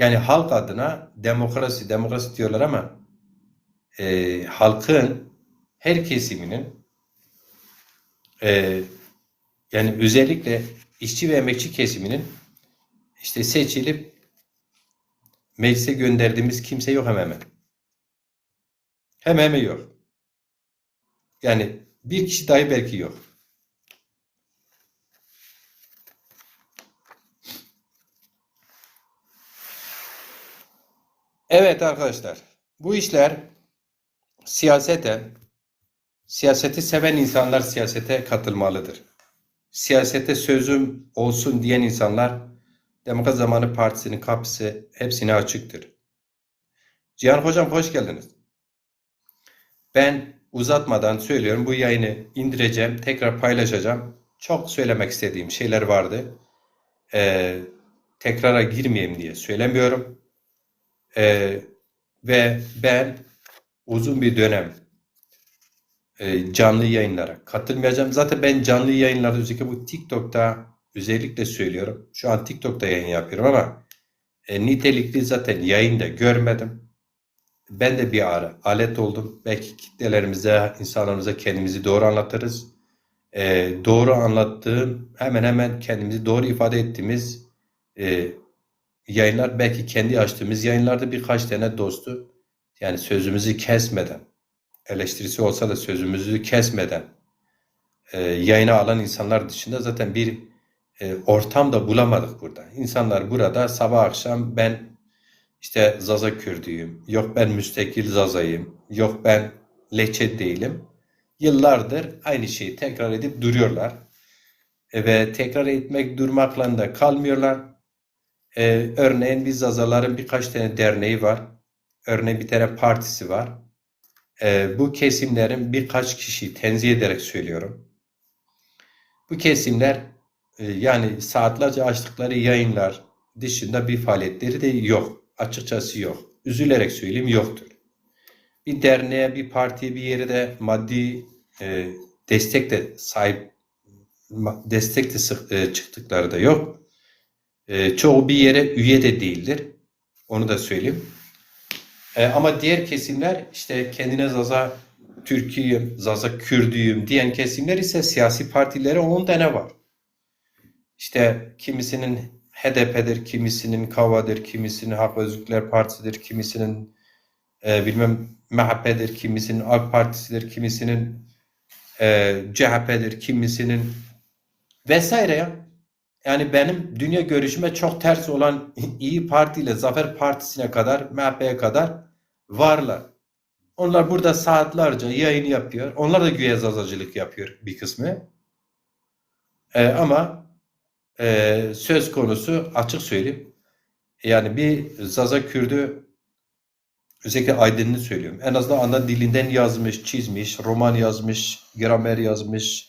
Yani halk adına demokrasi diyorlar ama halkın her kesiminin yani özellikle işçi ve emekçi kesiminin işte seçilip meclise gönderdiğimiz kimse yok hemen hemen. Hemen hemen yok. Yani bir kişi dahi belki yok. Evet arkadaşlar, bu işler siyaseti seven insanlar siyasete katılmalıdır. Siyasete sözüm olsun diyen insanlar Demokrat Zamanı Partisi'nin kapısı hepsine açıktır. Cihan Hocam hoş geldiniz. Ben uzatmadan söylüyorum, bu yayını indireceğim, tekrar paylaşacağım. Çok söylemek istediğim şeyler vardı. Tekrara girmeyeyim diye söylemiyorum. Ve ben uzun bir dönem canlı yayınlara katılmayacağım. Zaten ben canlı yayınlarda özellikle bu TikTok'ta özellikle söylüyorum. Şu an TikTok'ta yayın yapıyorum ama nitelikli zaten yayında görmedim. Ben de bir ara alet oldum. Belki kitlelerimize, insanlarımıza kendimizi doğru anlatırız. Doğru anlattığım, hemen hemen kendimizi doğru ifade ettiğimiz yayınlar, belki kendi açtığımız yayınlarda birkaç tane dostu, yani sözümüzü kesmeden, eleştirisi olsa da sözümüzü kesmeden yayına alan insanlar dışında zaten bir ortam da bulamadık burada. İnsanlar burada sabah akşam ben işte Zaza Kürdüyüm, yok ben müstakil Zazayım, yok ben Leçe değilim. Yıllardır aynı şeyi tekrar edip duruyorlar. Ve tekrar etmek durmakla da kalmıyorlar. Örneğin biz Zazaların birkaç tane derneği var. Örneğin bir tane partisi var. Bu kesimlerin birkaç kişiyi tenzih ederek söylüyorum. Bu kesimler yani saatlerce açtıkları yayınlar dışında bir faaliyetleri de yok. Açıkçası yok. Üzülerek söyleyeyim, yoktur. Bir derneğe, bir partiye, bir yere de maddi destek de çıktıkları da yok. Çoğu bir yere üye de değildir. Onu da söyleyeyim. Ama diğer kesimler işte kendine Zaza Türk'üyüm, Zaza Kürdüyüm diyen kesimler ise siyasi partilere 10 tane var. İşte kimisinin HDP'dir, kimisinin KAVA'dır, kimisinin Hak ve Özgürlükler Partisi'dir, kimisinin bilmem MHP'dir, kimisinin AK Partisi'dir, kimisinin CHP'dir, kimisinin vesaire ya. Yani benim dünya görüşüme çok ters olan İyi Parti ile Zafer Partisi'ne kadar, MHP'ye kadar varlar. Onlar burada saatlerce yayın yapıyor. Onlar da güya zazacılık yapıyor bir kısmı. Ama söz konusu, açık söyleyeyim. Yani bir Zaza Kürdü, özellikle Aydın'ını söylüyorum. En azından ana dilinden yazmış, çizmiş, roman yazmış, gramer yazmış,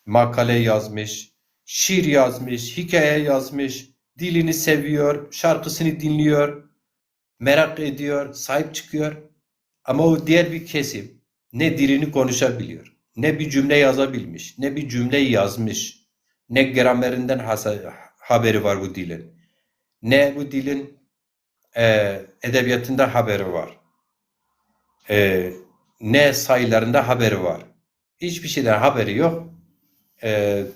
makale yazmış, şiir yazmış, hikaye yazmış, dilini seviyor, şarkısını dinliyor, merak ediyor, sahip çıkıyor. Ama o diğer bir kesim ne dilini konuşabiliyor, ne bir cümle yazabilmiş, ne bir cümle yazmış, ne gramerinden haberi var bu dilin, ne bu dilin edebiyatında haberi var, ne sayılarında haberi var. Hiçbir şeyden haberi yok.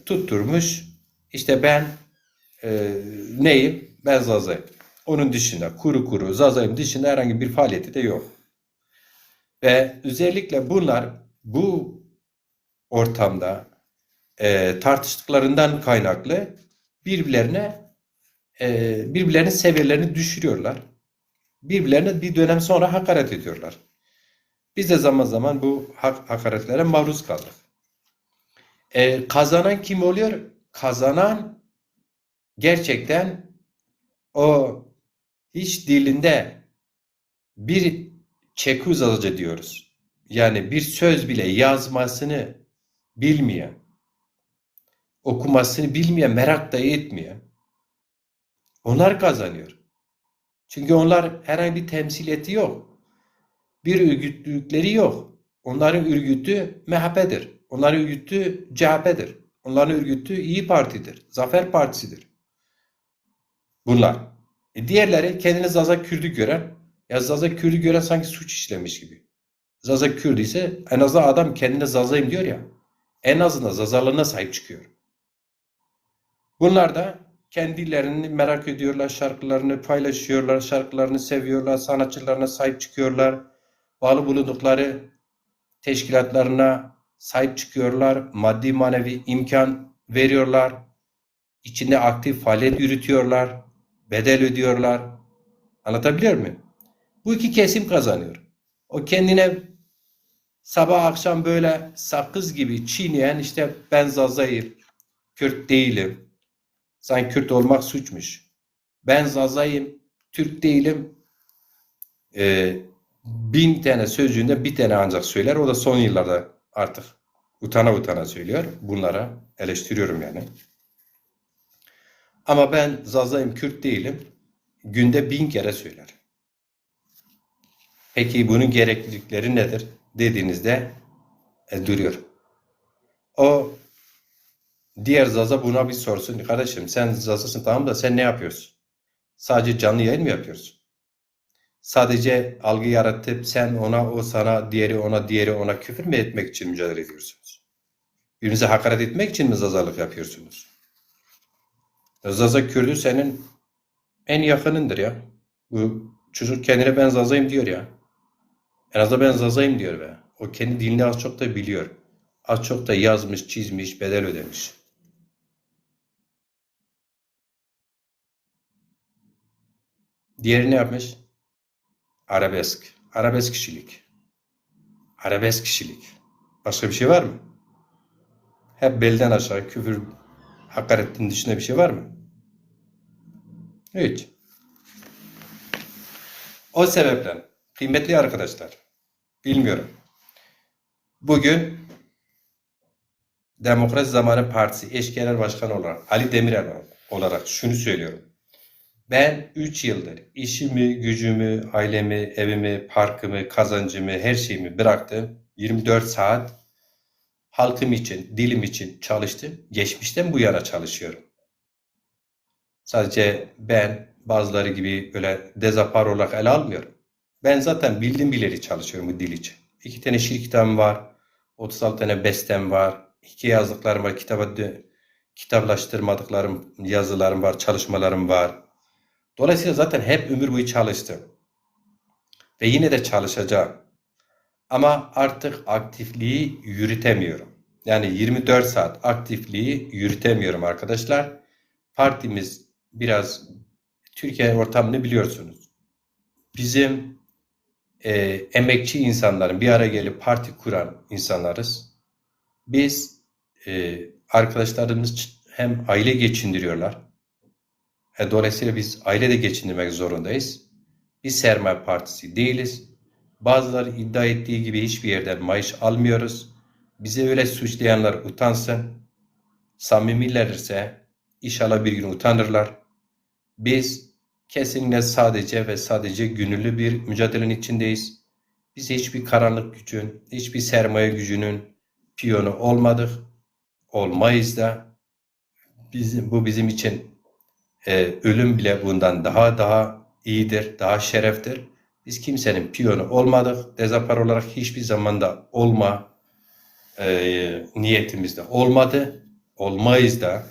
Tutturmuş. İşte ben neyim? Ben Zaza'yım. Onun dışında kuru Zaza'yım dışında herhangi bir faaliyeti de yok. Ve özellikle bunlar bu ortamda tartıştıklarından kaynaklı birbirlerinin seviyelerini düşürüyorlar. Birbirlerine bir dönem sonra hakaret ediyorlar. Biz de zaman zaman bu hakaretlere maruz kaldık. Kazanan kim oluyor? Kazanan gerçekten o hiç dilinde bir çekuzazca diyoruz. Yani bir söz bile yazmasını bilmeyen, okumasını bilmeyen, merak da etmeyen, onlar kazanıyor. Çünkü onlar herhangi bir temsiliyeti yok. Bir örgütlülükleri yok. Onların örgütü MHP'dir. Onların örgütü CHP'dir. Onların örgütü İyi Parti'dir. Zafer Partisi'dir. Bunlar. Diğerleri kendini Zaza Kürdü gören, ya Zaza Kürdü gören sanki suç işlemiş gibi. Zaza Kürdü ise en azından adam kendine Zazayım diyor ya. En azından Zazalığına sahip çıkıyor. Bunlar da kendilerini merak ediyorlar, şarkılarını paylaşıyorlar, şarkılarını seviyorlar, sanatçılarına sahip çıkıyorlar. Bağlı bulundukları teşkilatlarına sahip çıkıyorlar, maddi manevi imkan veriyorlar, içinde aktif faaliyet yürütüyorlar, bedel ödüyorlar. Anlatabiliyor muyum? Bu iki kesim kazanıyor. O kendine sabah akşam böyle sakız gibi çiğneyen işte ben Zaza'yım, Kürt değilim. Sanki Kürt olmak suçmuş. Ben Zaza'yım, Türk değilim. 1000 tane sözcüğünde bir tane ancak söyler. O da son yıllarda artık utana utana söylüyor. Bunlara eleştiriyorum yani. Ama ben Zaza'yım, Kürt değilim. Günde 1000 kere söyler. Peki bunun gereklilikleri nedir dediğinizde duruyor. O diğer Zaza buna bir sorsun. Kardeşim sen Zaza'sın tamam da sen ne yapıyorsun? Sadece canlı yayın mı yapıyorsun? Sadece algı yaratıp sen ona, o sana, diğeri ona, diğeri ona küfür mü etmek için mücadele ediyorsunuz? Birbirinize hakaret etmek için mi zazalık yapıyorsunuz? Zaza Kürdü senin en yakınındır ya. Bu çocuk kendine ben Zazayım diyor ya. En azından ben Zazayım diyor be. O kendi dilini az çok da biliyor. Az çok da yazmış, çizmiş, bedel ödemiş. Diğeri ne yapmış? Arabesk. Arabesk kişilik. Arabesk kişilik. Başka bir şey var mı? Hep belden aşağı küfür, hakaretin dışında bir şey var mı? Hiç. O sebeple kıymetli arkadaşlar, bilmiyorum. Bugün Demokrasi Zamanı Partisi eş genel başkanı olarak Ali Demirel olarak şunu söylüyorum. Ben 3 yıldır işimi, gücümü, ailemi, evimi, parkımı, kazancımı, her şeyimi bıraktım. 24 saat halkım için, dilim için çalıştım. Geçmişten bu yana çalışıyorum. Sadece ben bazıları gibi böyle dezapar olarak ele almıyorum. Ben zaten bildim bileli çalışıyorum bu dil için. 2 tane şiir kitabım var. 36 tane bestem var. Hikaye yazdıklarım var. Kitaplaştırmadıklarım, yazılarım var, çalışmalarım var. Dolayısıyla zaten hep ömür boyu çalıştım. Ve yine de çalışacağım. Ama artık aktifliği yürütemiyorum. Yani 24 saat aktifliği yürütemiyorum arkadaşlar. Partimiz biraz Türkiye ortamını biliyorsunuz. Bizim emekçi insanların bir araya gelip parti kuran insanlarız. Biz arkadaşlarımız hem aile geçindiriyorlar. Dolayısıyla biz aile de geçindirmek zorundayız. Biz sermaye partisi değiliz. Bazıları iddia ettiği gibi hiçbir yerden maaş almıyoruz. Bize öyle suçlayanlar utansın. Samimilerse inşallah bir gün utanırlar. Biz kesinlikle sadece ve sadece gönüllü bir mücadelenin içindeyiz. Biz hiçbir karanlık gücün, hiçbir sermaye gücünün piyonu olmadık. Olmayız da. Bu bizim için ölüm bile bundan daha iyidir, daha şereftir. Biz kimsenin piyonu olmadık. Dezapar olarak hiçbir zamanda olma niyetimizde olmadı. Olmayız da.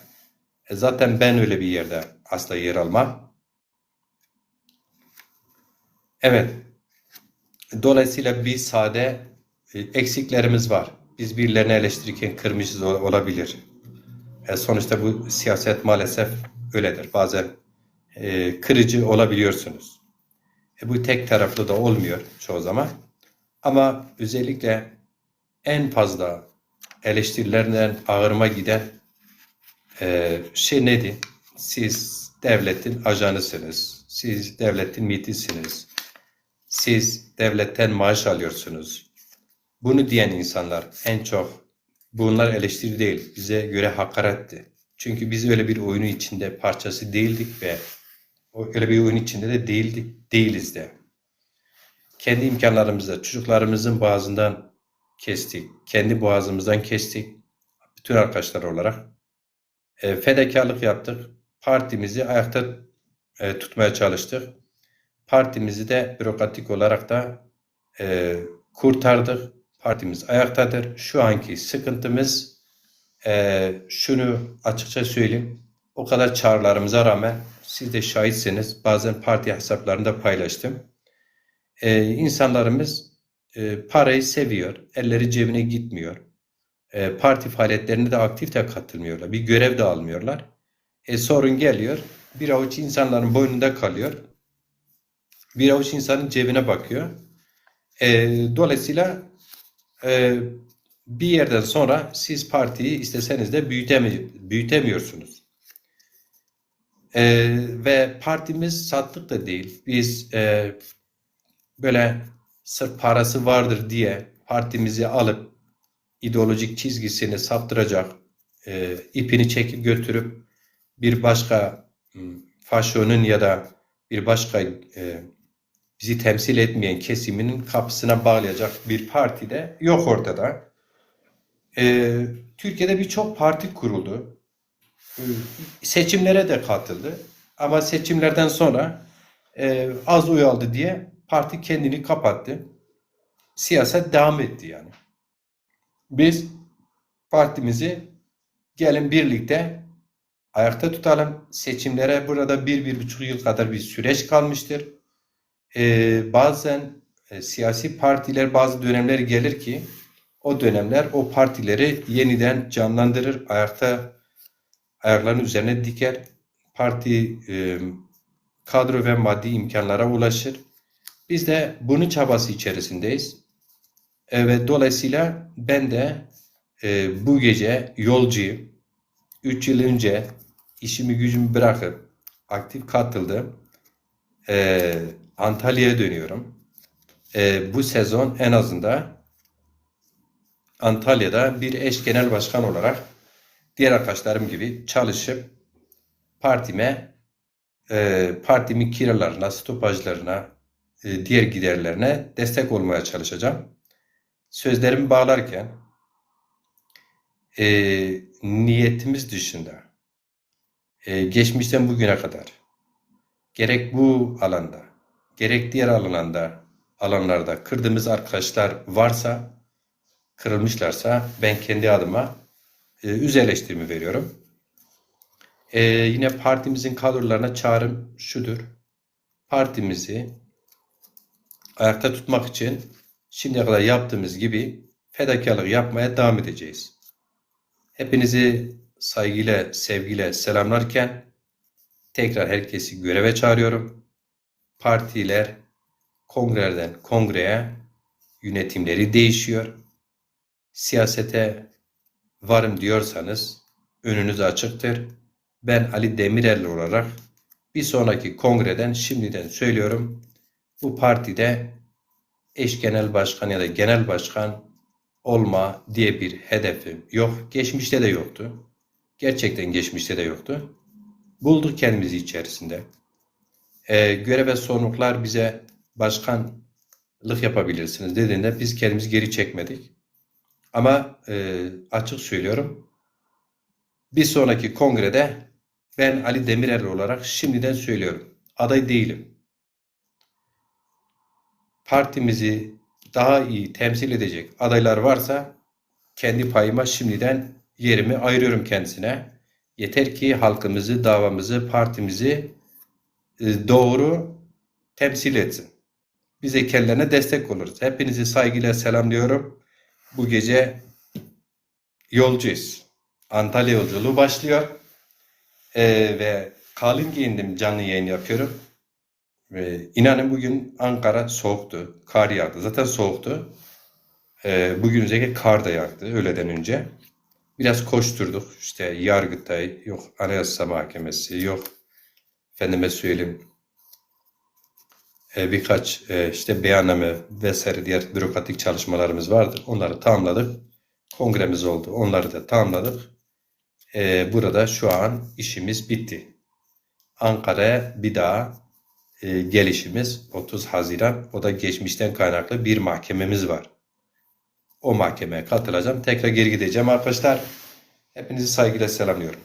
Zaten ben öyle bir yerde asla yer almam. Evet. Dolayısıyla bir sade eksiklerimiz var. Biz birilerini eleştirirken kırmışız olabilir. Sonuçta bu siyaset maalesef öyledir. Bazen kırıcı olabiliyorsunuz. Bu tek taraflı da olmuyor çoğu zaman. Ama özellikle en fazla eleştirilerden ağırıma giden şey nedir? Siz devletin ajanısınız. Siz devletin MİT'isiniz. Siz devletten maaş alıyorsunuz. Bunu diyen insanlar en çok, bunlar eleştiri değil, bize göre hakaretti. Çünkü biz öyle bir oyunun içinde parçası değildik ve öyle bir oyun içinde de değiliz de. Kendi imkanlarımızla çocuklarımızın boğazından kestik. Kendi boğazımızdan kestik. Bütün arkadaşlar olarak fedakarlık yaptık. Partimizi ayakta tutmaya çalıştık. Partimizi de bürokratik olarak da kurtardık. Partimiz ayaktadır. Şu anki sıkıntımız şunu açıkça söyleyeyim. O kadar çağrılarımıza rağmen siz de şahitsiniz. Bazen parti hesaplarında paylaştım. İnsanlarımız parayı seviyor. Elleri cebine gitmiyor. Parti faaliyetlerine de aktif de katılmıyorlar. Bir görev de almıyorlar. Sorun geliyor. Bir avuç insanların boynunda kalıyor. Bir avuç insanın cebine bakıyor. Dolayısıyla bir yerden sonra siz partiyi isteseniz de büyütemiyorsunuz. Ve partimiz sattık da değil. Biz böyle sırf parası vardır diye partimizi alıp ideolojik çizgisini saptıracak, ipini çekip götürüp bir başka faşonun ya da bir başka bizi temsil etmeyen kesiminin kapısına bağlayacak bir parti de yok ortada. Türkiye'de birçok parti kuruldu. Seçimlere de katıldı. Ama seçimlerden sonra az oy aldı diye parti kendini kapattı. Siyaset devam etti yani. Biz partimizi gelin birlikte ayakta tutalım. Seçimlere burada 1-1,5 yıl kadar bir süreç kalmıştır. Bazen siyasi partiler bazı dönemler gelir ki o dönemler o partileri yeniden canlandırır. Ayaklarının üzerine diker. Parti kadro ve maddi imkanlara ulaşır. Biz de bunun çabası içerisindeyiz. Ve dolayısıyla ben de bu gece yolcuyum. 3 yıl önce işimi gücümü bırakıp aktif katıldım. Antalya'ya dönüyorum. Bu sezon en azından Antalya'da bir eş genel başkan olarak diğer arkadaşlarım gibi çalışıp partimin kiralarına, stopajlarına, diğer giderlerine destek olmaya çalışacağım. Sözlerimi bağlarken niyetimiz dışında geçmişten bugüne kadar gerek bu alanda gerek diğer alanlarda kırdığımız arkadaşlar varsa, kırılmışlarsa ben kendi adıma öz eleştirimi veriyorum. Yine partimizin kadrolarına çağrım şudur. Partimizi ayakta tutmak için şimdiye kadar yaptığımız gibi fedakarlık yapmaya devam edeceğiz. Hepinizi saygıyla, sevgiyle selamlarken tekrar herkesi göreve çağırıyorum. Partiler kongrelerden kongreye yönetimleri değişiyor. Siyasete varım diyorsanız önünüz açıktır. Ben Ali Demirel olarak bir sonraki kongreden şimdiden söylüyorum. Bu partide eş genel başkan ya da genel başkan olma diye bir hedefim yok. Geçmişte de yoktu. Gerçekten geçmişte de yoktu. Bulduk kendimizi içerisinde. Görev ve sorumluluklar bize başkanlık yapabilirsiniz dediğinde biz kendimizi geri çekmedik. Ama açık söylüyorum. Bir sonraki kongrede ben Ali Demirel olarak şimdiden söylüyorum. Aday değilim. Partimizi daha iyi temsil edecek adaylar varsa kendi payıma şimdiden yerimi ayırıyorum kendisine. Yeter ki halkımızı, davamızı, partimizi doğru temsil etsin. Biz de kendilerine destek oluruz. Hepinizi saygıyla selamlıyorum. Bu gece yolcuyuz. Antalya yolculuğu başlıyor. Ve kalın giyindim, canlı yayın yapıyorum. Ve inanın bugün Ankara soğuktu. Kar yağdı. Zaten soğuktu. Bugün özellikle kar da yağdı öğleden önce. Biraz koşturduk. İşte Yargıtay, yok Anayasa Mahkemesi, yok efendime söyleyeyim birkaç işte beyanname vesaire diğer bürokratik çalışmalarımız vardı. Onları tamamladık. Kongremiz oldu. Onları da tamamladık. Burada şu an işimiz bitti. Ankara'ya bir daha gelişimiz 30 Haziran. O da geçmişten kaynaklı bir mahkememiz var. O mahkemeye katılacağım. Tekrar geri gideceğim arkadaşlar. Hepinizi saygıyla selamlıyorum.